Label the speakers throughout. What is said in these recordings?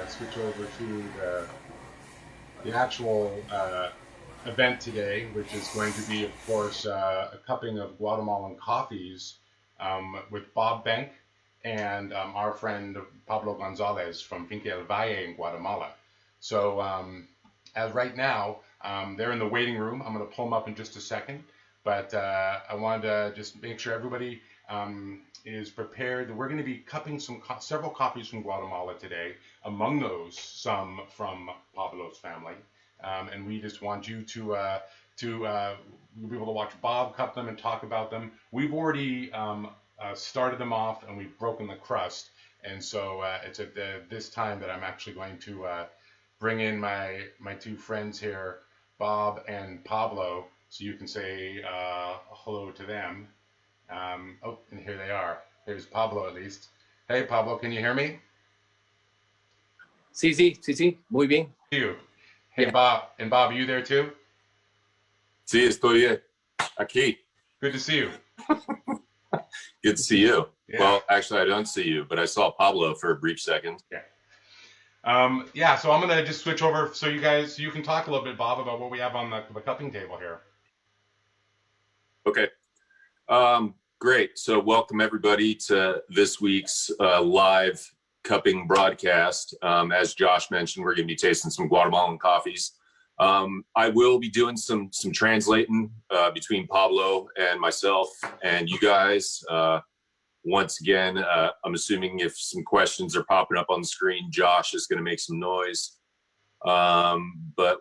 Speaker 1: switch over to the actual event today, which is going to be, of course, a cupping of Guatemalan coffees with Bob Benck and our friend Pablo Gonzalez from Finca El Valle in Guatemala. So as right now, they're in the waiting room. I'm going to pull them up in just a second, but I wanted to just make sure everybody is prepared. We're going to be cupping several coffees from Guatemala today. Among those, some from Pablo's family. And we just want you to be able to watch Bob cup them and talk about them. We've already started them off and we've broken the crust. And so it's at this time that I'm actually going to bring in my two friends here, Bob and Pablo, so you can say hello to them. Oh, and here they are. Here's Pablo, at least. Hey, Pablo, can you hear me?
Speaker 2: Sí, muy bien.
Speaker 1: You. Hey, yeah. Bob. And Bob, are you there too?
Speaker 3: Sí, estoy aquí.
Speaker 1: Good to see you.
Speaker 3: Good to see you. Yeah. Well, actually, I don't see you, but I saw Pablo for a brief second.
Speaker 1: Yeah. Yeah, so I'm going to just switch over so you can talk a little bit, Bob, about what we have on the cupping table here.
Speaker 3: Okay. Great. So welcome everybody to this week's live cupping broadcast. As Josh mentioned, we're going to be tasting some Guatemalan coffees. I will be doing some translating between Pablo and myself and you guys. Once again, I'm assuming if some questions are popping up on the screen, Josh is going to make some noise. But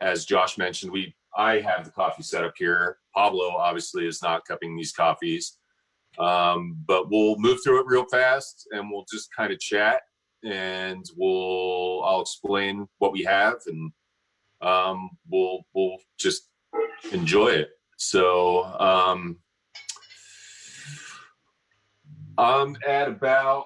Speaker 3: as Josh mentioned, I have the coffee set up here. Pablo obviously is not cupping these coffees, but we'll move through it real fast and we'll just kind of chat and I'll explain what we have and we'll just enjoy it. So I'm at about,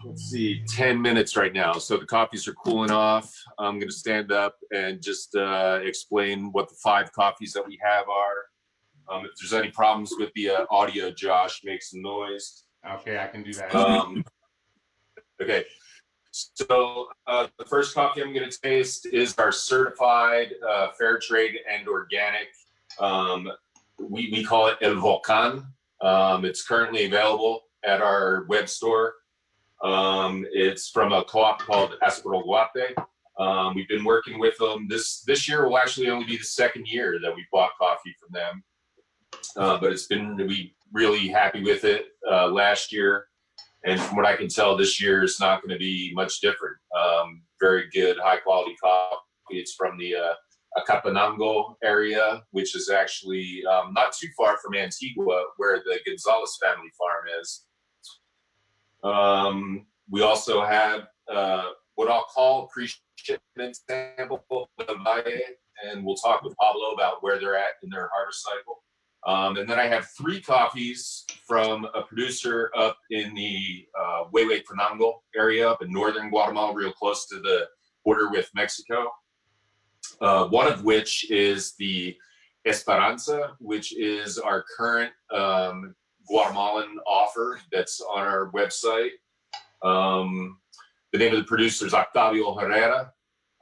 Speaker 3: let's see, 10 minutes right now. So the coffees are cooling off. I'm going to stand up and just explain what the 5 coffees that we have are. If there's any problems with the audio, Josh, make some noise.
Speaker 1: Okay, I can do that.
Speaker 3: Okay. So the first coffee I'm going to taste is our certified fair trade and organic. We call it El Volcan. It's currently available at our web store. It's from a co-op called Aspero Guate. We've been working with them. This year will actually only be the 2nd year that we bought coffee from them. But we really happy with it last year. And from what I can tell, this year is not going to be much different. Very good, high quality coffee. It's from the Acapanango area, which is actually not too far from Antigua, where the Gonzalez family farm is. We also have what I'll call pre-shipment sample of the Valle, and we'll talk with Pablo about where they're at in their harvest cycle. And then I have 3 coffees from a producer up in the Huehuetenango area up in northern Guatemala, real close to the border with Mexico. One of which is the Esperanza, which is our current Guatemalan offer that's on our website. The name of the producer is Octavio Herrera.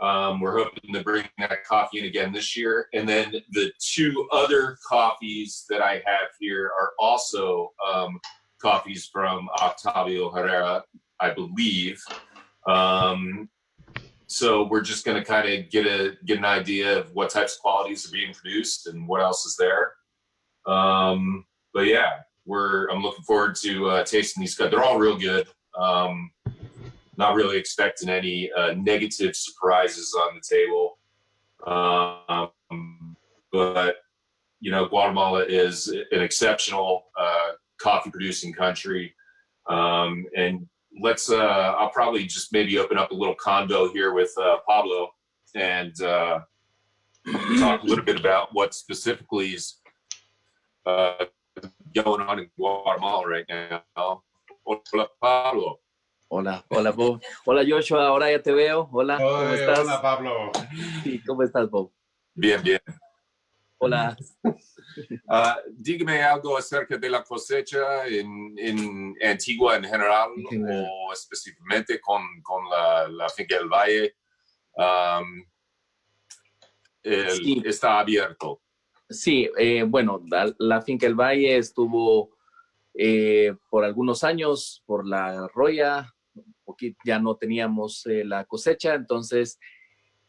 Speaker 3: We're hoping to bring that coffee in again this year. And then the 2 other coffees that I have here are also coffees from Octavio Herrera, I believe. So we're just going to kind of get an idea of what types of qualities are being produced and what else is there. But yeah, I'm looking forward to tasting these. They're all real good. Not really expecting any negative surprises on the table. But, you know, Guatemala is an exceptional coffee producing country. And I'll probably just maybe open up a little convo here with Pablo and talk a little bit about what specifically is going on in Guatemala right now. Hola, Pablo.
Speaker 2: Hola Bob. Hola Joshua, ahora ya te veo. Hola, ¿cómo estás?
Speaker 1: Hola Pablo.
Speaker 2: Sí, ¿cómo estás, Bob?
Speaker 3: Bien.
Speaker 2: Hola.
Speaker 3: Dígame algo acerca de la cosecha en Antigua en general o específicamente con la finca El Valle.
Speaker 2: Sí,
Speaker 3: Está abierto.
Speaker 2: sí, bueno, la finca El Valle estuvo por algunos años por la roya, porque ya no teníamos la cosecha, entonces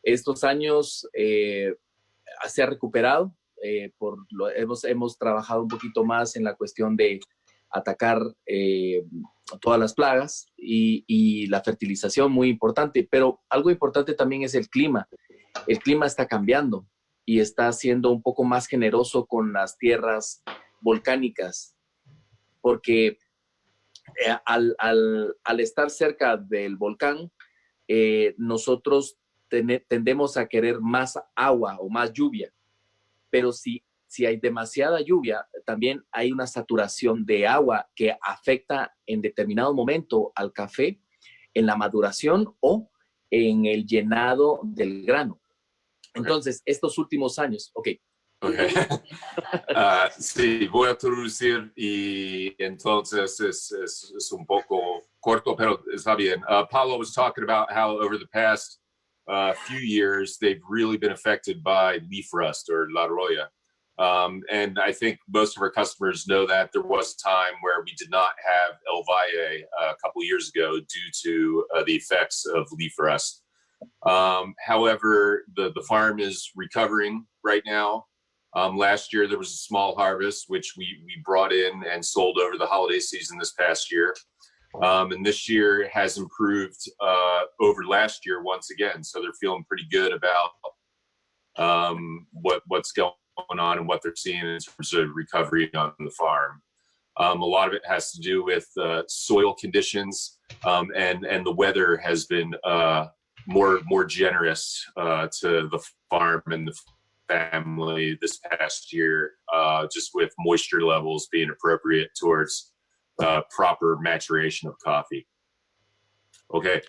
Speaker 2: estos años se ha recuperado, hemos trabajado un poquito más en la cuestión de atacar todas las plagas y la fertilización, muy importante, pero algo importante también es el clima. El clima está cambiando y está siendo un poco más generoso con las tierras volcánicas, porque al estar cerca del volcán, nosotros tendemos a querer más agua o más lluvia, pero si hay demasiada lluvia, también hay una saturación de agua que afecta en determinado momento al café en la maduración o en el llenado del grano. Entonces, estos últimos años,
Speaker 3: Okay. Sí, voy a traducir y entonces es un poco corto, pero está bien. Pablo was talking about how over the past few years, they've really been affected by leaf rust or la roya. And I think most of our customers know that there was a time where we did not have El Valle a couple of years ago due to the effects of leaf rust. However, the farm is recovering right now. Last year, there was a small harvest, which we brought in and sold over the holiday season this past year. And this year has improved over last year once again. So they're feeling pretty good about what's going on and what they're seeing in terms of recovery on the farm. A lot of it has to do with soil conditions, and the weather has been more generous to the farm and the family this past year, just with moisture levels being appropriate towards proper maturation of coffee. Okay.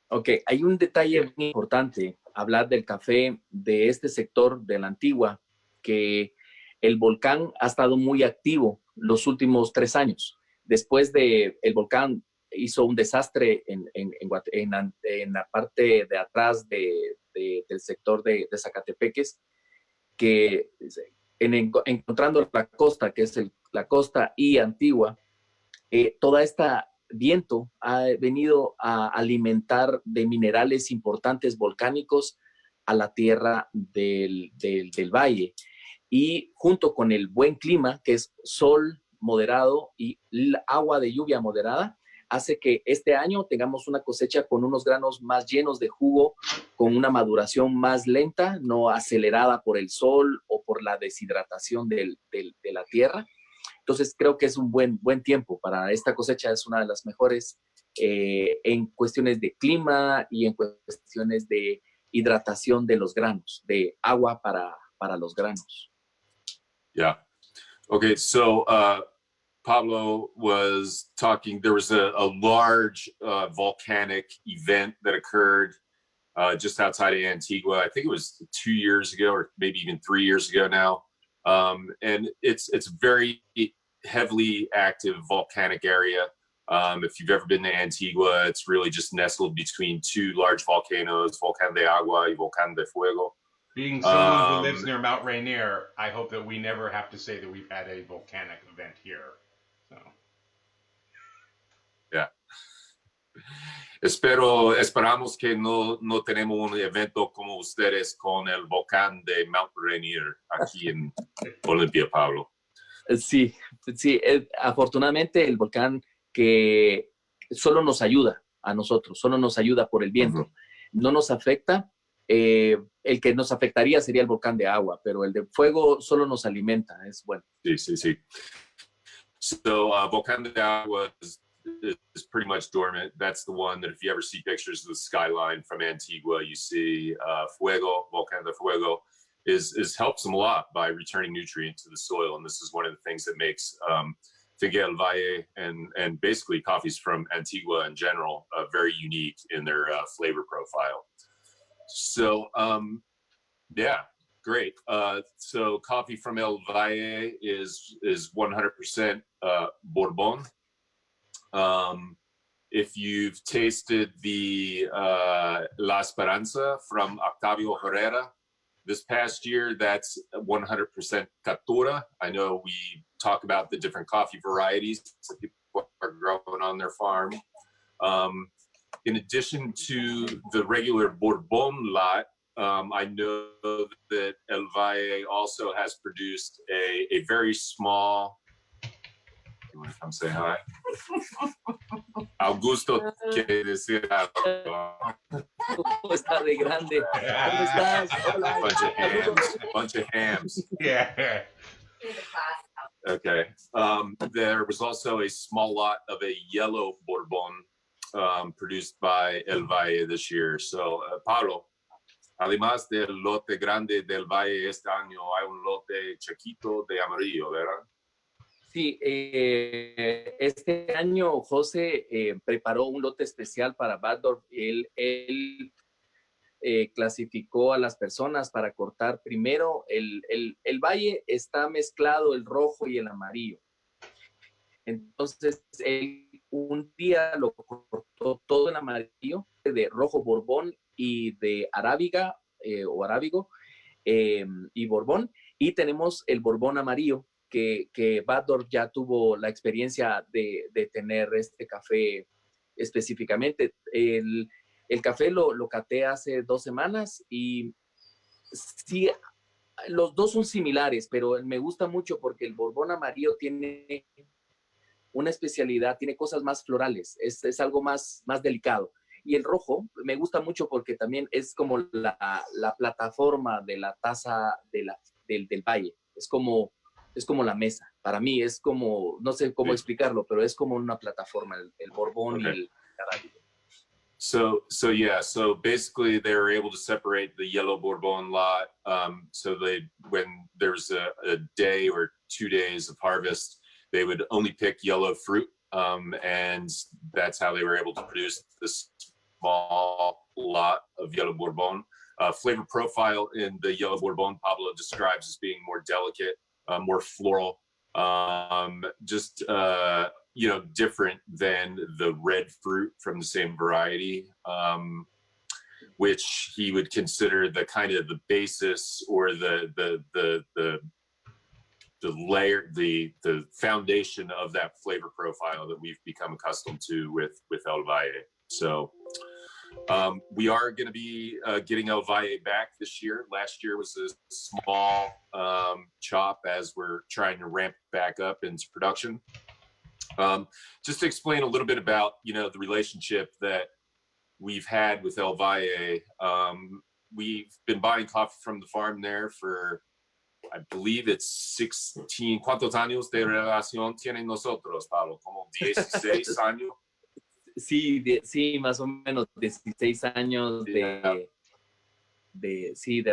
Speaker 2: Ok, hay un detalle muy importante, hablar del café de este sector de la Antigua, que el volcán ha estado muy activo los últimos 3 años. Después de el volcán hizo un desastre en la parte de atrás del sector de Zacatepeques, que encontrando la costa, que es la costa y Antigua, toda esta viento ha venido a alimentar de minerales importantes volcánicos a la tierra del valle. Y junto con el buen clima, que es sol moderado y agua de lluvia moderada, hace que este año tengamos una cosecha con unos granos más llenos de jugo, con una maduración más lenta, no acelerada por el sol o por la deshidratación de la tierra. Entonces creo que es un buen tiempo para esta cosecha, es una de las mejores en cuestiones de clima y en cuestiones de hidratación de los granos, de agua para los granos.
Speaker 3: Yeah. Okay, so Pablo was talking, there was a large volcanic event that occurred just outside of Antigua. I think it was 2 years ago or maybe even 3 years ago now. And it's very heavily active volcanic area. If you've ever been to Antigua, it's really just nestled between 2 large volcanoes, Volcán de Agua y Volcán de Fuego.
Speaker 1: Being someone who lives near Mount Rainier, I hope that we never have to say that we've had a volcanic event here. So.
Speaker 3: Yeah. Esperamos que no tenemos un evento como ustedes con el volcán de Mount Rainier aquí en Olympia, Pablo.
Speaker 2: Sí, afortunadamente el volcán que solo nos ayuda a nosotros, solo nos ayuda por el viento, no nos afecta. El que nos afectaría sería el volcán de agua, pero el de fuego solo nos alimenta, es bueno.
Speaker 3: Sí. So Volcán de Agua is pretty much dormant. That's the one that if you ever see pictures of the skyline from Antigua, you see Fuego, Volcán de Fuego, is helps them a lot by returning nutrient to the soil. And this is one of the things that makes Finca El Valle and basically coffees from Antigua in general very unique in their flavor profile. So, yeah, Great. So coffee from El Valle is 100% Bourbon. If you've tasted the La Esperanza from Octavio Herrera this past year, that's 100% Catura. I know we talk about the different coffee varieties that people are growing on their farm. In addition to the regular Bourbon lot, I know that El Valle also has produced a very small. You want to come say hi? Augusto quiere decir algo.
Speaker 2: ¿Cómo está de grande? ¿Cómo estás? Hola.
Speaker 3: A bunch of hams.
Speaker 1: Yeah.
Speaker 3: Okay. There was also a small lot of a yellow Bourbon produced by El Valle this year. So, Pablo, además del lote grande del Valle este año, hay un lote chiquito de amarillo, ¿verdad?
Speaker 2: Sí, este año José preparó un lote especial para Batdorf. Él clasificó a las personas para cortar primero. El valle está mezclado el rojo y el amarillo. Entonces, él un día lo cortó todo en amarillo, de rojo Borbón y de arábiga o arábigo y Borbón. Y tenemos el Borbón amarillo, que Batdorf ya tuvo la experiencia de tener este café específicamente. El café lo caté hace 2 semanas y sí, los dos son similares, pero me gusta mucho porque el Borbón amarillo tiene una especialidad, tiene cosas más florales, es algo más delicado. Y el rojo me gusta mucho porque también es como la plataforma de la taza del valle. Es como la mesa. Para mí es como, no sé cómo explicarlo, pero es como una plataforma, el Borbón y el arábigo.
Speaker 3: So basically they were able to separate the yellow Bourbon lot. So when there's a day or 2 days of harvest, they would only pick yellow fruit. And that's how they were able to produce this small lot of yellow Bourbon. Flavor profile in the yellow Bourbon, Pablo describes as being more delicate, more floral, different than the red fruit from the same variety, which he would consider the kind of the basis or the layer, the foundation of that flavor profile that we've become accustomed to with El Valle. So we are going to be getting El Valle back this year. Last year was a small chop as we're trying to ramp back up into production. Just to explain a little bit about, the relationship that we've had with El Valle. We've been buying coffee from the farm there for, I believe it's 16. ¿Cuántos años de relación tienen nosotros, Pablo? Como 16 años.
Speaker 2: Sí, más o menos 16 años de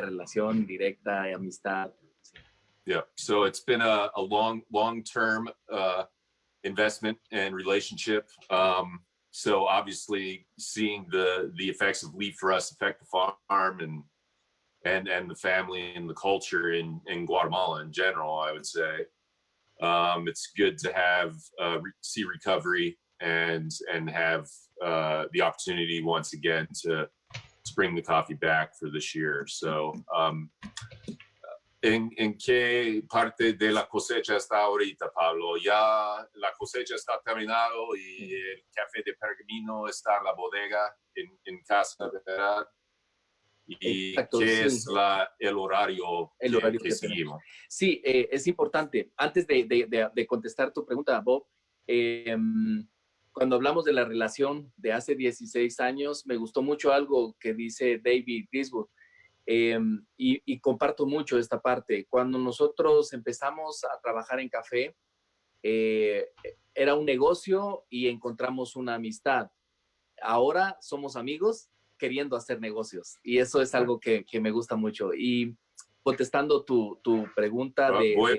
Speaker 2: relación directa, de amistad. Sí.
Speaker 3: Yeah, so it's been a long-term investment and relationship. So obviously seeing the effects of leaf rust affect the farm and the family and the culture in Guatemala in general, I would say. It's good to have see recovery and have the opportunity once again to bring the coffee back for this year. So ¿en qué parte de la cosecha está ahorita, Pablo? Ya la cosecha está terminado y el café de pergamino está en la bodega en casa, ¿verdad? ¿Y
Speaker 2: exacto,
Speaker 3: qué
Speaker 2: sí.
Speaker 3: es el horario que seguimos?
Speaker 2: Sí, es importante. Antes de contestar tu pregunta, Bob, cuando hablamos de la relación de hace 16 años, me gustó mucho algo que dice David Griswold, y comparto mucho esta parte. Cuando nosotros empezamos a trabajar en café, era un negocio y encontramos una amistad. Ahora somos amigos queriendo hacer negocios, y eso es algo que me gusta mucho. Y contestando tu pregunta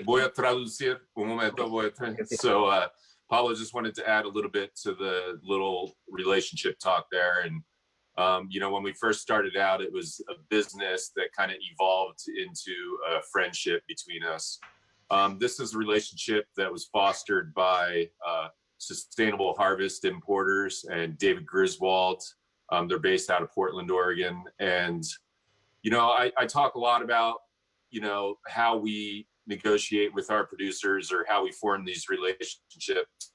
Speaker 3: voy a traducir un momento. So Pablo just wanted to add a little bit to the little relationship talk there, and You know, when we first started out, it was a business that kind of evolved into a friendship between us. This is a relationship that was fostered by Sustainable Harvest Importers and David Griswold. They're based out of Portland, Oregon. And, you know, I talk a lot about, you know, how we negotiate with our producers or how we form these relationships.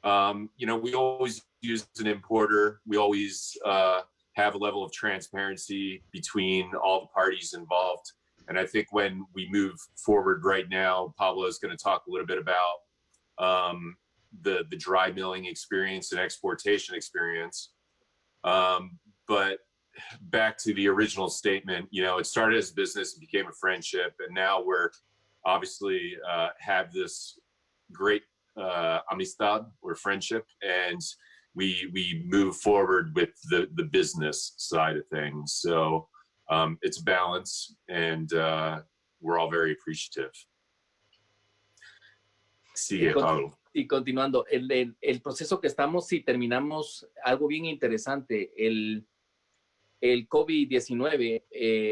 Speaker 3: You know, we always use an importer. We always have a level of transparency between all the parties involved. And I think when we move forward right now, Pablo is going to talk a little bit about the dry milling experience and exportation experience. But back to the original statement, you know, it started as a business, it became a friendship, and now we're obviously have this great amistad or friendship, and we move forward with the business side of things. So it's a balance, and we're all very appreciative. Sigue, Pablo.
Speaker 2: Y continuando, el proceso que estamos, si terminamos algo bien interesante, el COVID-19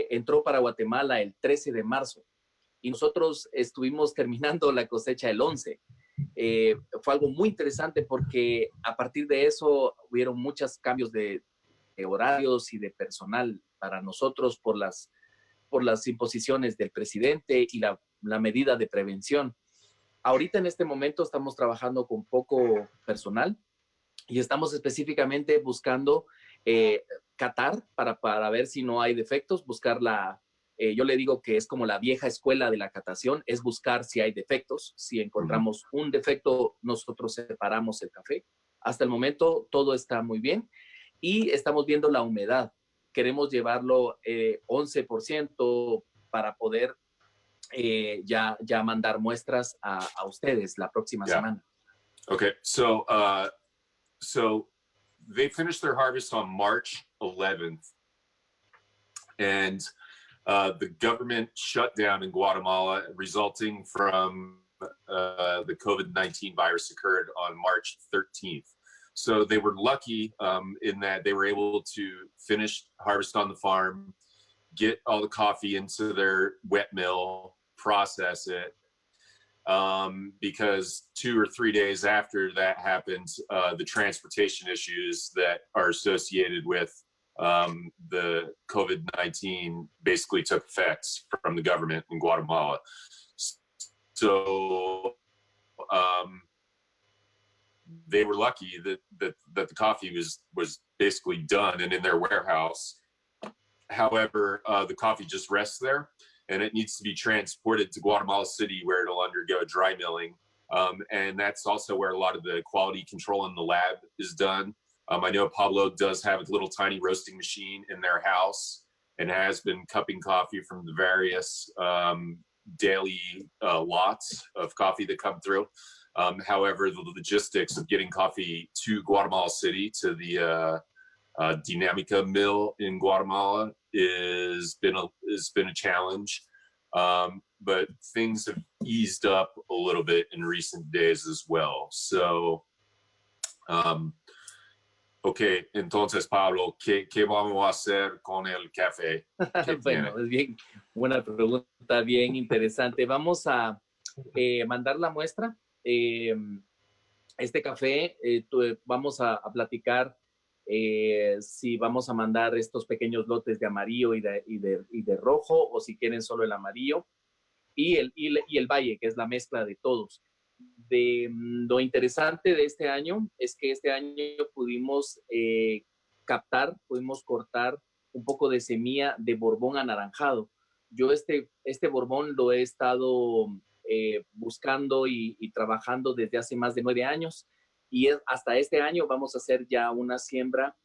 Speaker 2: entró para Guatemala el 13 de marzo y nosotros estuvimos terminando la cosecha el 11. Fue algo muy interesante porque a partir de eso hubieron muchos cambios de horarios y de personal para nosotros por las imposiciones del presidente y la medida de prevención. Ahorita en este momento estamos trabajando con poco personal y estamos específicamente buscando catar para ver si no hay defectos, buscar yo le digo que es como la vieja escuela de la catación, es buscar si hay defectos. Si encontramos un defecto, nosotros separamos el café. Hasta el momento todo está muy bien y estamos viendo la humedad. Queremos llevarlo 11% para poder ya mandar muestras a ustedes la próxima semana.
Speaker 3: Okay, so they finished their harvest on March 11th, and the government shut down in Guatemala resulting from the COVID-19 virus occurred on March 13th. So they were lucky in that they were able to finish harvest on the farm, get all the coffee into their wet mill, process it, because 2 or 3 days after that happened, the transportation issues that are associated with the COVID-19 basically took effect from the government in Guatemala. So they were lucky that the coffee was basically done and in their warehouse. However, the coffee just rests there, and it needs to be transported to Guatemala City where it'll undergo dry milling. And that's also where a lot of the quality control in the lab is done. I know Pablo does have a little tiny roasting machine in their house and has been cupping coffee from the various daily lots of coffee that come through. However, the logistics of getting coffee to Guatemala City, to the Dinamica mill in Guatemala, has been a challenge. But things have eased up a little bit in recent days as well. So, okay, entonces, Pablo, ¿qué vamos a hacer con el café?
Speaker 2: Bueno, es bien, buena pregunta, bien interesante. Vamos a mandar la muestra. Este café, vamos a platicar si vamos a mandar estos pequeños lotes de amarillo y de rojo, o si quieren solo el amarillo y el Valle, que es la mezcla de todos. Lo interesante de este año es que este año pudimos pudimos cortar un poco de semilla de borbón anaranjado. Yo este borbón lo he estado buscando y trabajando desde hace más de 9 años, y hasta este año vamos a hacer ya una siembra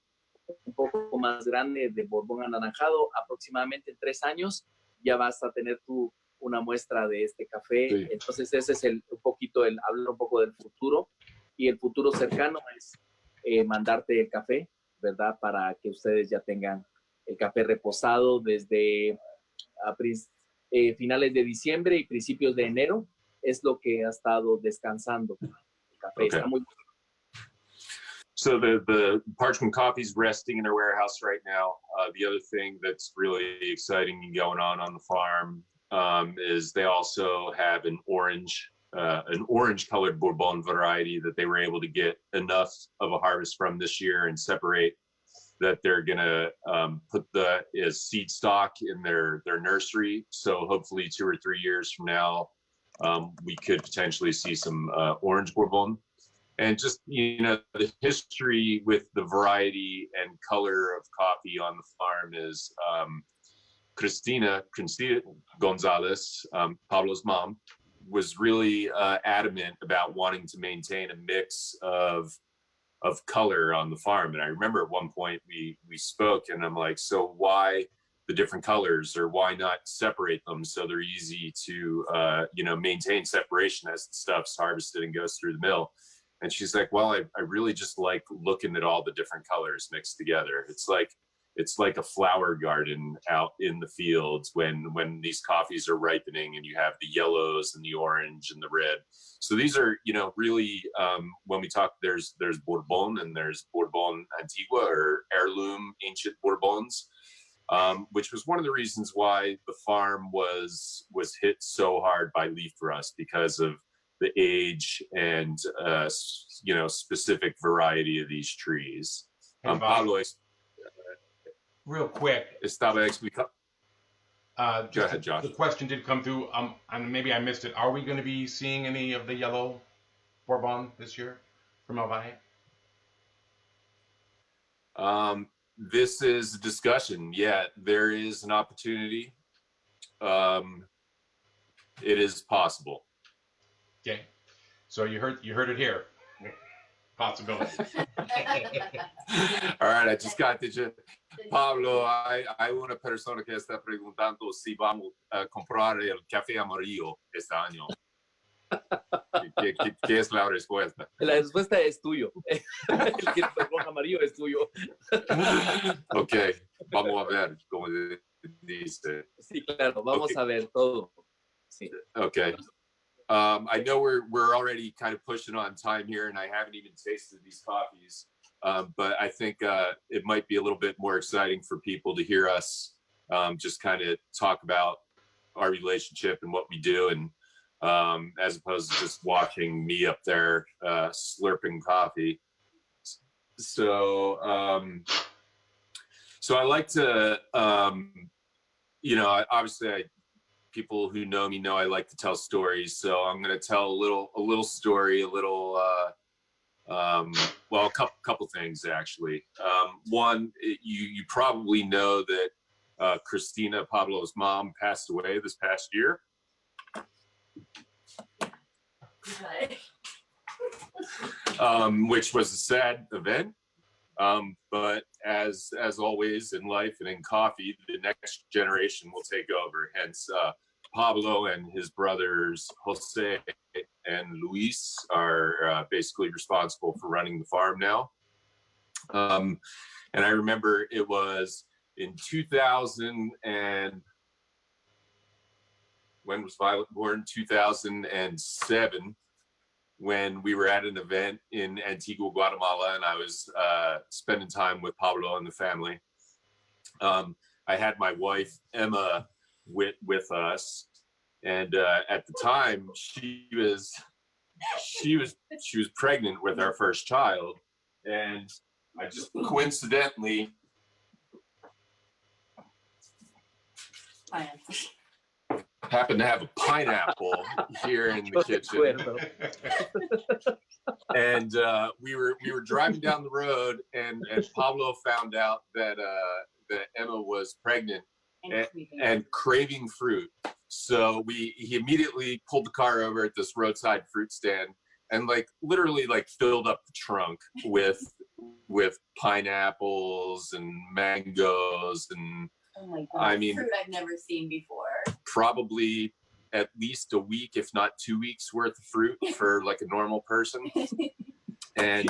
Speaker 2: un poco más grande de borbón anaranjado. Aproximadamente en 3 años ya vas a tener tú una muestra de este café. Sí. Entonces ese es hablar un poco del futuro, y el futuro cercano es mandarte el café, ¿verdad? Para que ustedes ya tengan el café reposado desde finales de diciembre y principios de enero. Es lo que ha estado descansando el café.
Speaker 3: Okay.
Speaker 2: Está muy...
Speaker 3: So the parchment coffee's resting in our warehouse right now. The other thing that's really exciting and going on the farm is they also have an orange colored Bourbon variety that they were able to get enough of a harvest from this year and separate that they're gonna put as seed stock in their nursery. So hopefully 2 or 3 years from now, we could potentially see some orange Bourbon. And just, the history with the variety and color of coffee on the farm is Cristina Gonzalez, Pablo's mom, was really adamant about wanting to maintain a mix of color on the farm. And I remember at one point we spoke and I'm like, so why the different colors, or why not separate them so they're easy to, maintain separation as the stuff's harvested and goes through the mill. And she's like, well, I really just like looking at all the different colors mixed together. It's like a flower garden out in the fields when these coffees are ripening and you have the yellows and the orange and the red. So these are, really, when we talk, there's Bourbon and there's Bourbon Antigua, or heirloom ancient Bourbons, which was one of the reasons why the farm was hit so hard by leaf rust, because of the age and specific variety of these trees. Pablo,
Speaker 1: real quick,
Speaker 3: estaba explicando. Go ahead, Josh.
Speaker 1: The question did come through, and maybe I missed it. Are we going to be seeing any of the yellow Bourbon this year from El Valle?
Speaker 3: This is a discussion. Yeah, there is an opportunity. It is possible.
Speaker 1: Okay, so you heard it here. Possibility.
Speaker 3: All right, I just got to Pablo, hay una persona que está preguntando si vamos a comprar el café amarillo este año. ¿Qué es la respuesta?
Speaker 2: La respuesta es tuyo. El que el rojo amarillo es tuyo.
Speaker 3: Ok, vamos a ver cómo dice.
Speaker 2: Sí, claro, vamos a ver todo. Sí.
Speaker 3: Okay. I know we're already kind of pushing on time here, and I haven't even tasted these coffees, but I think it might be a little bit more exciting for people to hear us just kind of talk about our relationship and what we do, and as opposed to just watching me up there slurping coffee. So I like to, obviously people who know me know I like to tell stories. So I'm going to tell a little story, a couple things actually. One, you probably know that Cristina, Pablo's mom, passed away this past year. Which was a sad event. But as always in life and in coffee, the next generation will take over. Hence, Pablo and his brothers Jose and Luis are basically responsible for running the farm now. And I remember it was in 2000 and when was Violet born? 2007. When we were at an event in Antigua, Guatemala, and I was spending time with Pablo and the family. I had my wife, Emma, with us. And at the time, she was pregnant with our first child. And I just coincidentally happened to have a pineapple here in the kitchen. And we were driving down the road, and Pablo found out that Emma was pregnant and craving fruit. So he immediately pulled the car over at this roadside fruit stand and literally filled up the trunk with pineapples and mangoes and,
Speaker 4: oh my God,
Speaker 3: I mean,
Speaker 4: fruit I've never seen before.
Speaker 3: Probably at least a week, if not 2 weeks worth of fruit for a normal person. And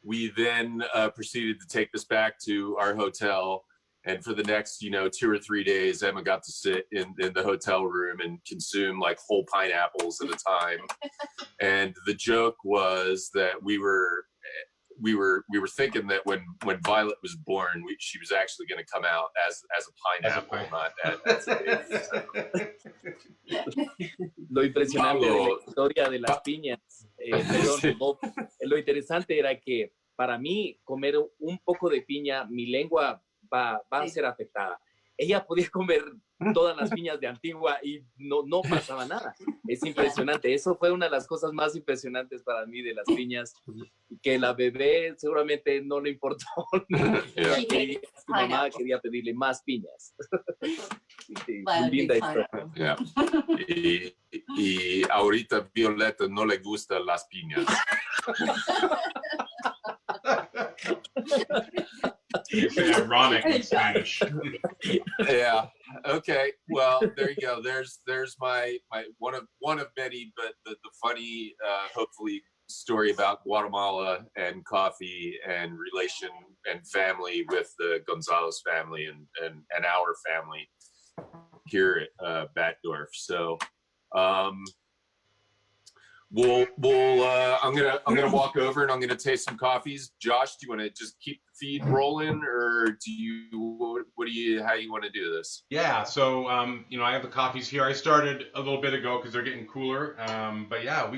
Speaker 3: we then proceeded to take this back to our hotel. And for the next, 2 or 3 days, Emma got to sit in the hotel room and consume whole pineapples at a time. And the joke was that we were we were thinking that when Violet was born, she was actually going to come out as a pineapple, not as a baby.
Speaker 2: Lo impresionante de la
Speaker 3: Pablo.
Speaker 2: historia de las piñas, perdón, Bob, lo interesante era que para mí comer un poco de piña, mi lengua va a ser afectada. Ella podía comer todas las piñas de Antigua y no pasaba nada. Es impresionante. Eso fue una de las cosas más impresionantes para mí de las piñas, que la bebé seguramente no le importó. Su mamá quería pedirle más piñas. Sí, linda historia.
Speaker 3: Yeah. Y ahorita Violeta no le gustan las piñas.
Speaker 1: You say ironic in Spanish.
Speaker 3: Yeah. Okay. Well, there you go. There's my one of many, but the funny, hopefully, story about Guatemala and coffee and relation and family with the Gonzalez family and our family here at Batdorf. So we'll I'm gonna walk over and I'm gonna taste some coffees. Josh, do you want to just keep the feed rolling, or how you want to do this?
Speaker 1: Yeah, so I have the coffees here. I started a little bit ago because they're getting cooler. But yeah,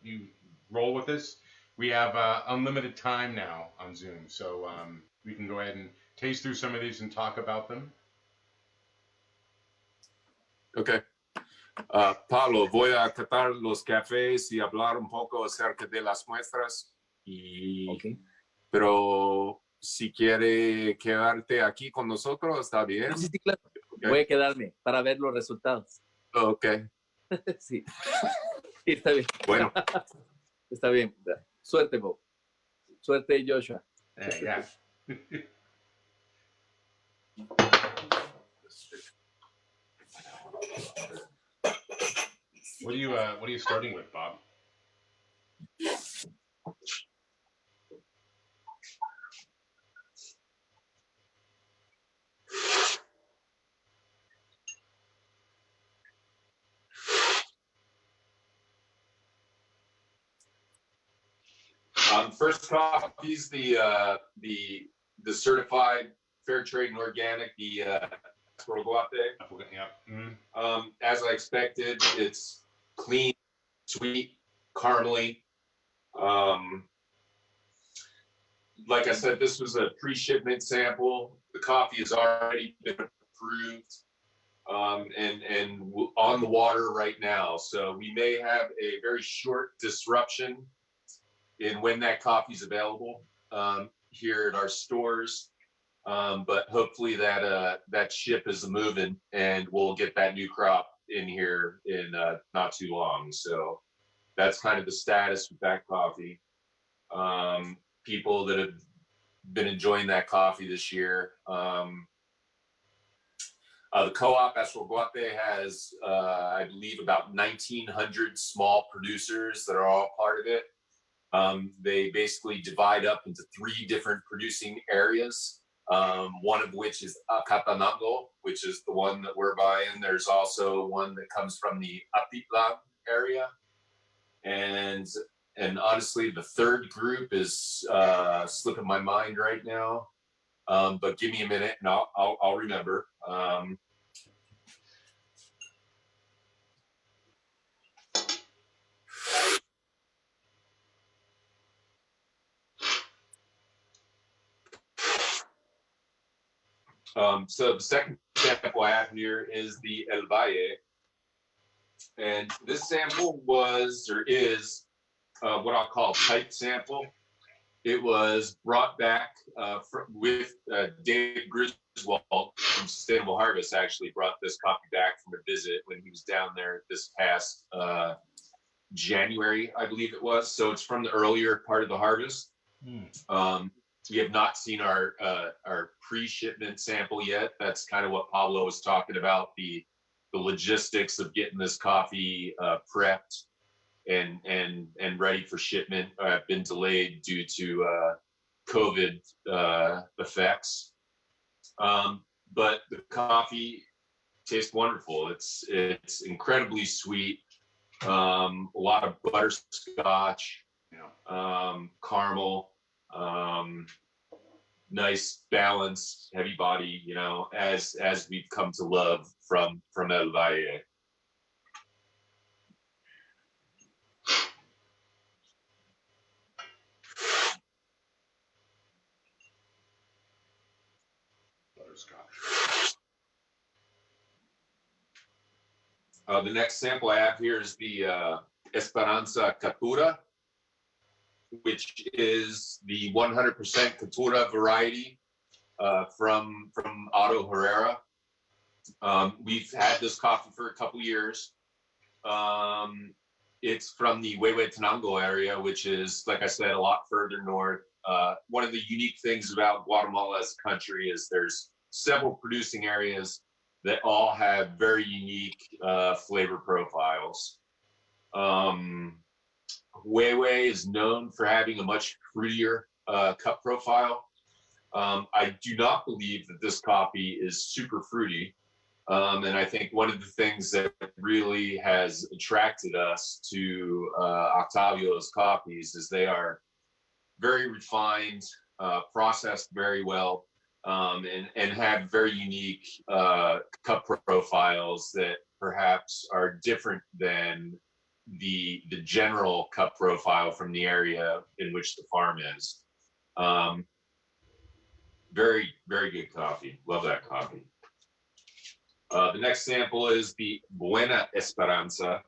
Speaker 1: you roll with this. We have unlimited time now on Zoom, so we can go ahead and taste through some of these and talk about them.
Speaker 3: Okay. Pablo, voy a catar los cafés y hablar un poco acerca de las muestras.
Speaker 2: Okay.
Speaker 3: Pero si quiere quedarte aquí con nosotros, está bien.
Speaker 2: Sí, claro.
Speaker 3: Okay.
Speaker 2: Voy a quedarme para ver los resultados.
Speaker 3: Ok.
Speaker 2: Sí. Sí, está bien.
Speaker 3: Bueno.
Speaker 2: Está bien. Suerte, Bob. Suerte, Joshua.
Speaker 1: Yeah. What are you starting with, Bob?
Speaker 3: First coffees, the certified fair trade and organic, the Guate.
Speaker 1: Yeah. Mm-hmm.
Speaker 3: As I expected, it's clean, sweet, caramely. Like I said, this was a pre-shipment sample. The coffee has already been approved and on the water right now. So we may have a very short disruption in when that coffee is available here at our stores. But hopefully that ship is moving and we'll get that new crop in here in not too long. So that's kind of the status with that coffee. People that have been enjoying that coffee this year. The co-op Guate has, I believe, about 1,900 small producers that are all part of it. They basically divide up into 3 different producing areas. One of which is Acatanango, which is the one that we're buying. There's also one that comes from the Atitlan area. And honestly, the third group is slipping my mind right now. But give me a minute and I'll remember. So the second sample I have here is the El Valle. And this sample is what I'll call type sample. It was brought back with David Griswold from Sustainable Harvest actually brought this coffee back from a visit when he was down there this past January, I believe it was. So it's from the earlier part of the harvest. We have not seen our pre-shipment sample yet. That's kind of what Pablo was talking about, the logistics of getting this coffee prepped and ready for shipment have been delayed due to COVID effects. But the coffee tastes wonderful. It's incredibly sweet. A lot of butterscotch, caramel. Nice, balanced, heavy body, you know, as we've come to love from El Valle.
Speaker 1: Butterscotch.
Speaker 3: The next sample I have here is the Esperanza Catura, which is the 100% Catura variety from Otto Herrera. We've had this coffee for a couple years. It's from the Huehuetenango area, which is, like I said, a lot further north. One of the unique things about Guatemala as a country is there's several producing areas that all have very unique flavor profiles. Huehue is known for having a much fruitier cup profile. I do not believe that this coffee is super fruity. And I think one of the things that really has attracted us to Octavio's coffees is they are very refined, processed very well, and have very unique cup profiles that perhaps are different than the general cup profile from the area in which the farm is. Very, very good coffee. Love that coffee. The next sample is the Buena Esperanza,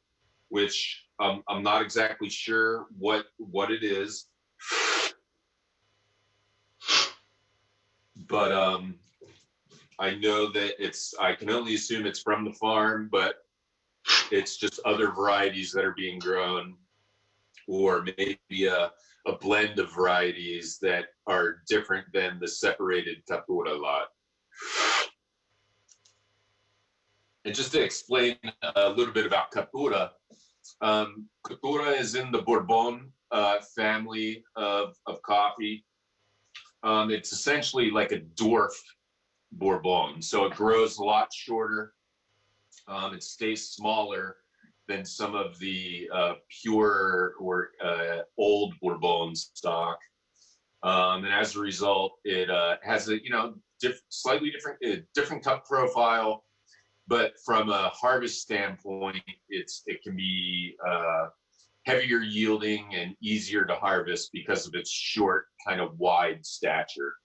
Speaker 3: which I'm not exactly sure what it is, but I know that I can only assume it's from the farm, but it's just other varieties that are being grown, or maybe a blend of varieties that are different than the separated Catura lot. And just to explain a little bit about Catura, Catura is in the Bourbon family of coffee. It's essentially like a dwarf Bourbon, so it grows a lot shorter. It stays smaller than some of the pure or old Bourbon stock, and as a result, it has a slightly different cup profile. But from a harvest standpoint, it can be heavier yielding and easier to harvest because of its short, kind of wide stature.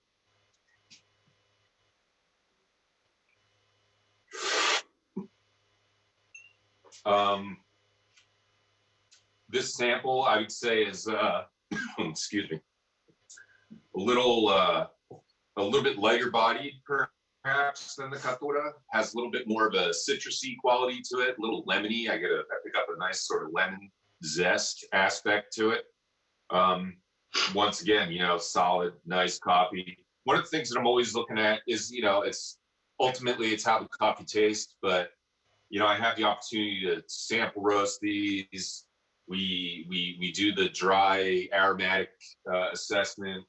Speaker 3: This sample, I would say, is excuse me, a little bit lighter bodied perhaps than the Catura. Has a little bit more of a citrusy quality to it, a little lemony. I pick up a nice sort of lemon zest aspect to it. Once again, solid, nice coffee. One of the things that I'm always looking at is, it's how the coffee tastes, but I have the opportunity to sample roast these. We do the dry aromatic assessment.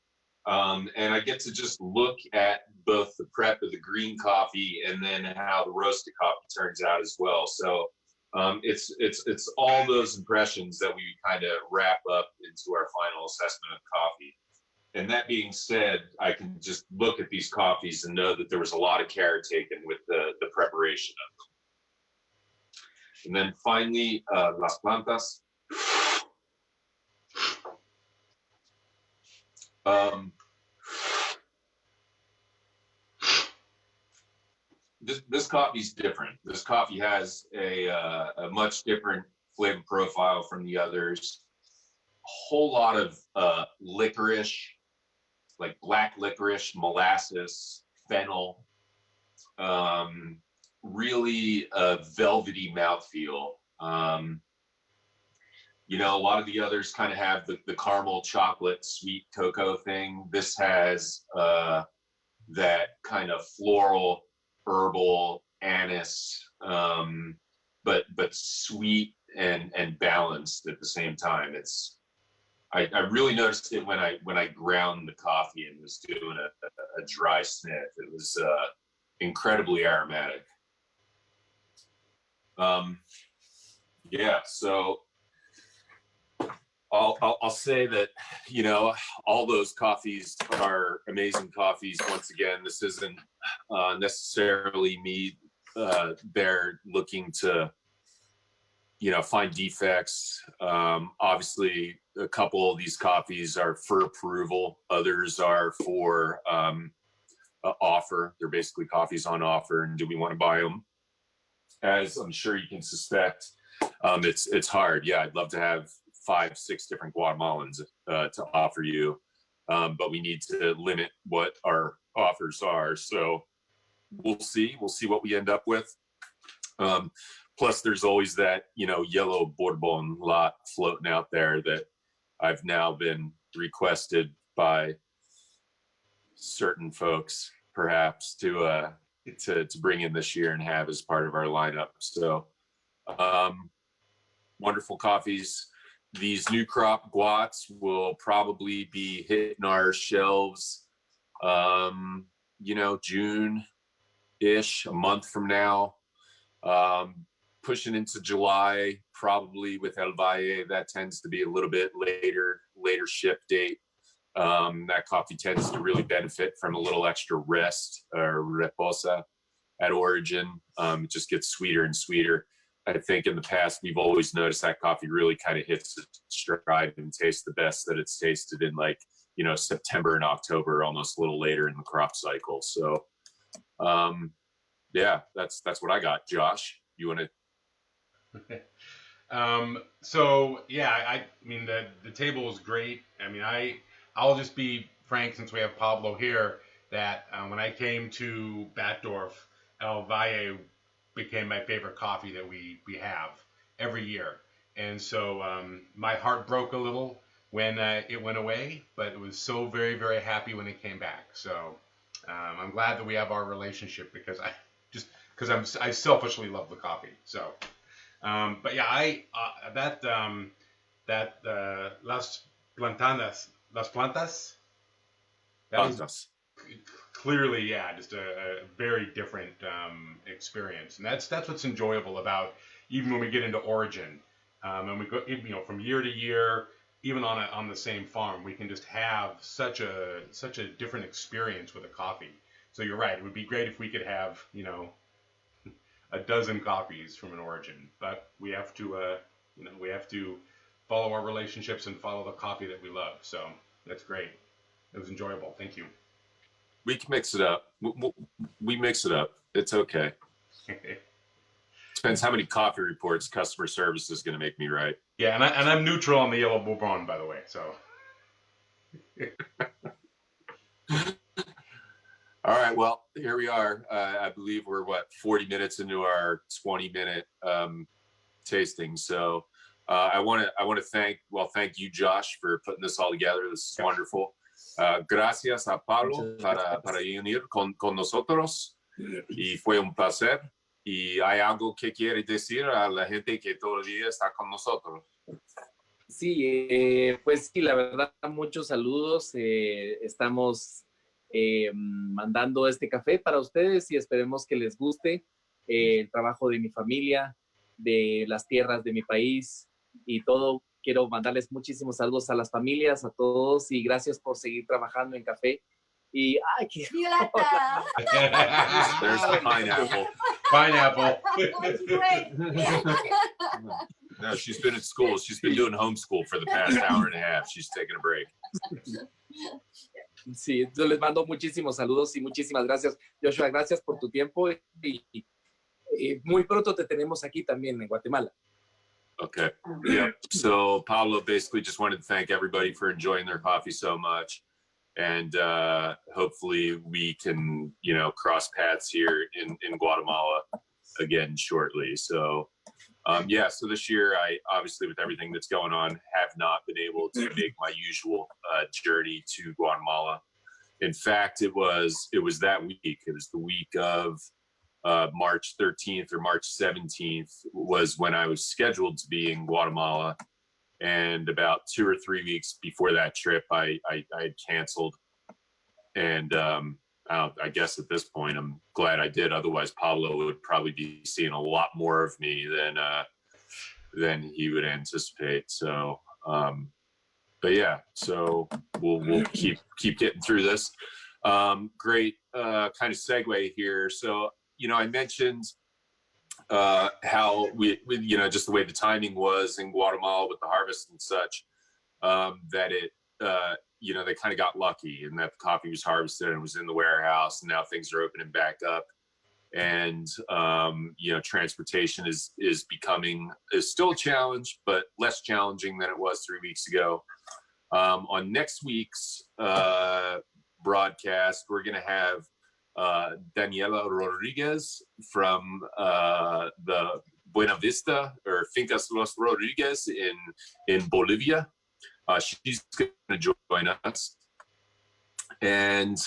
Speaker 3: And I get to just look at both the prep of the green coffee and then how the roasted coffee turns out as well. So it's all those impressions that we kind of wrap up into our final assessment of coffee. And that being said, I can just look at these coffees and know that there was a lot of care taken with the preparation of them. And then finally, Las Plantas. This coffee's different. This coffee has a much different flavor profile from the others. A whole lot of licorice, like black licorice, molasses, fennel. Really a velvety mouthfeel. A lot of the others kind of have the caramel, chocolate, sweet cocoa thing. This has that kind of floral, herbal, anise, but sweet and balanced at the same time. I really noticed it when I ground the coffee and was doing a dry sniff. It was incredibly aromatic. So I'll say that, you know, all those coffees are amazing coffees. Once again, this isn't necessarily me there looking to, you know, find defects. Obviously, a couple of these coffees are for approval. Others are for offer. They're basically coffees on offer, and do we want to buy them? As I'm sure you can suspect, it's hard. Yeah, I'd love to have 5-6 different Guatemalans to offer you, but we need to limit what our offers are. So we'll see what we end up with. Plus, there's always that, you know, yellow Bourbon lot floating out there that I've now been requested by certain folks, perhaps, to bring in this year and have as part of our lineup. So, wonderful coffees. These new crop Guats will probably be hitting our shelves, you know, June-ish, a month from now. Pushing into July, probably with El Valle, that tends to be a little bit later ship date. That coffee tends to really benefit from a little extra rest or reposa at origin. It just gets sweeter and sweeter. I think in the past, we've always noticed that coffee really kind of hits its stride and tastes the best that it's tasted in, like, you know, September and October, almost a little later in the crop cycle. So, yeah, that's what I got. Josh, you want to?
Speaker 1: So yeah, I mean the table is great. I mean, I'll just be frank, since we have Pablo here, that when I came to Batdorf, El Valle became my favorite coffee that we have every year. And so my heart broke a little when it went away, but it was so very, very happy when it came back. So I'm glad that we have our relationship, because I selfishly love the coffee. So. But yeah, that Las Plantas, that was clearly, yeah, just a very different experience, and that's what's enjoyable about, even when we get into origin, and we go, you know, from year to year, even on the same farm, we can just have such a different experience with a coffee. So you're right, it would be great if we could have, you know, a dozen copies from an origin, but we have to, you know, we have to follow our relationships and follow the coffee that we love. So that's great. It was enjoyable. Thank you.
Speaker 3: We can mix it up. We mix it up. It's okay. Depends how many coffee reports customer service is going to make me write.
Speaker 1: Yeah, and I'm neutral on the yellow Bourbon, by the way. So.
Speaker 3: All right, well, here we are. I believe we're 40 minutes into our 20-minute tasting. So I want to thank you, Josh, for putting this all together. This is wonderful. Gracias a Pablo para unir con nosotros, y fue un placer. Y hay algo que quiere decir a la gente que todavía está con nosotros.
Speaker 2: Sí, pues sí, la verdad, muchos saludos. Estamos mandando este café para ustedes y esperemos que les guste el trabajo de mi familia, de las tierras de mi país y todo. Quiero mandarles muchísimos saludos a las familias, a todos, y gracias por seguir trabajando en café. Y ¡ay, qué!
Speaker 4: Violeta.
Speaker 3: There's the pineapple.
Speaker 1: Pineapple.
Speaker 3: No, she's been at school. She's been doing homeschool for the past hour and a half. She's taking a break.
Speaker 2: Sí, yo les mando muchísimos saludos y muchísimas gracias, Joshua. Gracias por tu tiempo y muy pronto te tenemos aquí también en Guatemala.
Speaker 3: Okay. Yeah. So Pablo basically just wanted to thank everybody for enjoying their coffee so much, and hopefully we can, you know, cross paths here in Guatemala again shortly. So yeah, so this year I obviously, with everything that's going on, have not been able to make my usual journey to Guatemala. In fact, it was that week. It was the week of March 13th or March 17th was when I was scheduled to be in Guatemala. And about 2 or 3 weeks before that trip, I had canceled. And I guess at this point, I'm glad I did. Otherwise, Pablo would probably be seeing a lot more of me than he would anticipate. So but yeah, so we'll keep getting through this. Great kind of segue here. So, I mentioned how we, just the way the timing was in Guatemala with the harvest and such, that it, they kind of got lucky and that the coffee was harvested and was in the warehouse, and now things are opening back up. And, transportation is still a challenge, but less challenging than it was 3 weeks ago. On next week's broadcast, we're going to have Daniela Rodriguez from the Buena Vista or Fincas Los Rodriguez in Bolivia. She's going to join us. And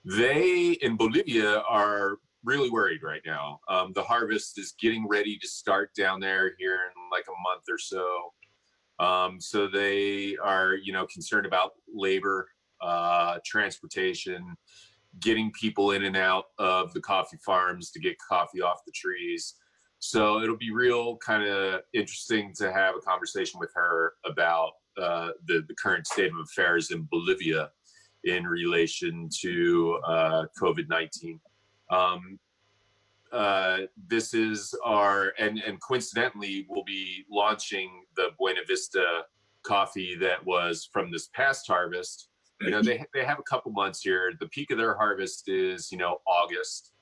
Speaker 3: they in Bolivia are really worried right now. The harvest is getting ready to start down there here in like a month or so. So they are, concerned about labor, transportation, getting people in and out of the coffee farms to get coffee off the trees. So it'll be real kind of interesting to have a conversation with her about the current state of affairs in Bolivia in relation to COVID-19. This is and coincidentally, we'll be launching the Buena Vista coffee that was from this past harvest. They have a couple months here. The peak of their harvest is, August.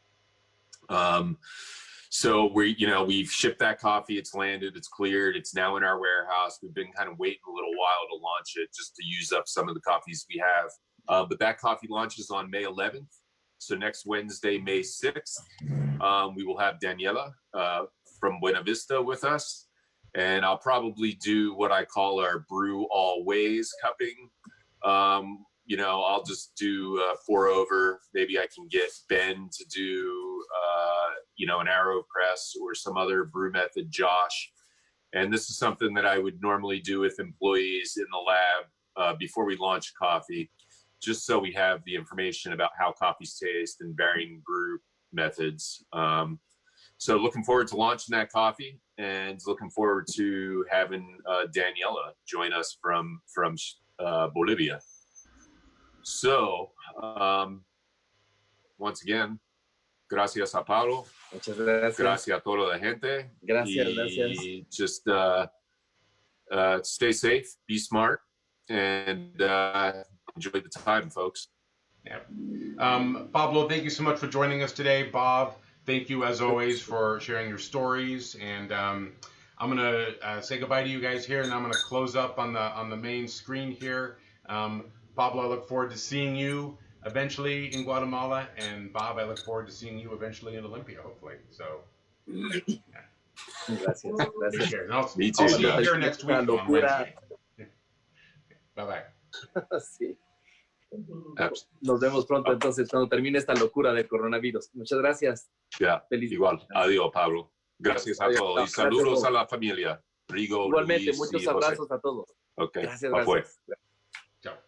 Speaker 3: So we've shipped that coffee. It's landed, it's cleared. It's now in our warehouse. We've been kind of waiting a little while to launch it just to use up some of the coffees we have. But that coffee launches on May 11th. So next Wednesday, May 6th, we will have Daniela from Buena Vista with us. And I'll probably do what I call our brew all ways cupping. I'll just do 4 over. Maybe I can get Ben to do, an AeroPress or some other brew method, Josh. And this is something that I would normally do with employees in the lab before we launch coffee, just so we have the information about how coffees taste and varying brew methods. So looking forward to launching that coffee, and looking forward to having Daniela join us from Bolivia. So once again, gracias a Pablo.
Speaker 2: Muchas gracias.
Speaker 3: Gracias a toda la gente.
Speaker 2: Gracias.
Speaker 3: Just stay safe, be smart, and enjoy the time, folks.
Speaker 1: Yeah. Pablo, thank you so much for joining us today. Bob, thank you as always for sharing your stories. And I'm gonna say goodbye to you guys here, and I'm gonna close up on the main screen here. Pablo, I look forward to seeing you eventually in Guatemala, and Bob, I look forward to seeing you eventually in Olympia, hopefully. So, yeah.
Speaker 2: Gracias.
Speaker 1: Take care. And I'll
Speaker 3: Me too,
Speaker 1: see you
Speaker 3: Josh.
Speaker 1: here next week on Wednesday. Bye-bye.
Speaker 2: Sí. Nos vemos pronto entonces cuando termine esta locura del coronavirus. Muchas gracias.
Speaker 3: Yeah,
Speaker 2: Feliz.
Speaker 3: igual. Adiós, Pablo. Gracias a todos. Y saludos a la familia. Rigo,
Speaker 2: igualmente,
Speaker 3: Luis,
Speaker 2: muchos
Speaker 3: y José.
Speaker 2: abrazos a todos.
Speaker 3: Ok,
Speaker 2: Gracias.
Speaker 1: Ciao.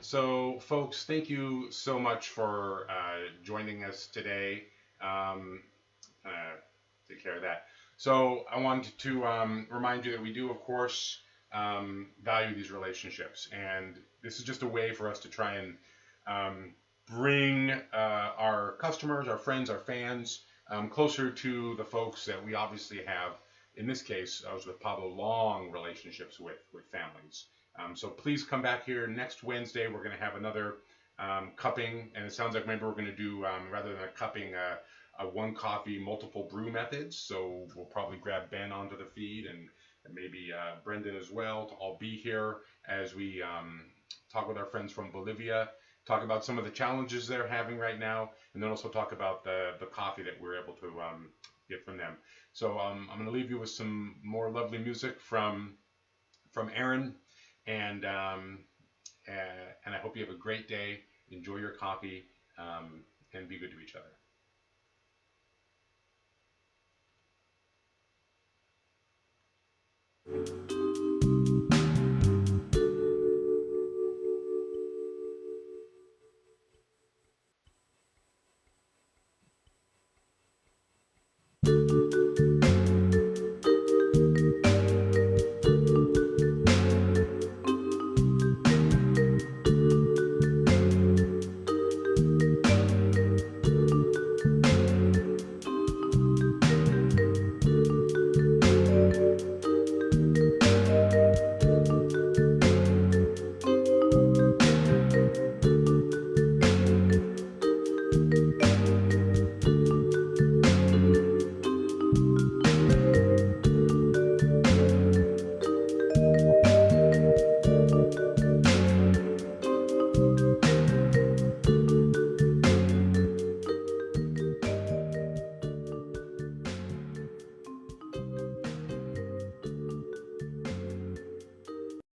Speaker 1: So, folks, thank you so much for joining us today. Take care of that. So, I wanted to remind you that we do, of course, value these relationships, and this is just a way for us to try and bring our customers, our friends, our fans closer to the folks that we obviously have. In this case, I was with Pablo, long relationships with families. So please come back here next Wednesday. We're going to have another cupping, and it sounds like maybe we're going to do, rather than a cupping, a one coffee, multiple brew methods. So we'll probably grab Ben onto the feed and maybe Brendan as well to all be here as we talk with our friends from Bolivia, talk about some of the challenges they're having right now, and then also talk about the coffee that we're able to get from them. So I'm going to leave you with some more lovely music from Aaron, and I hope you have a great day. Enjoy your coffee, and be good to each other.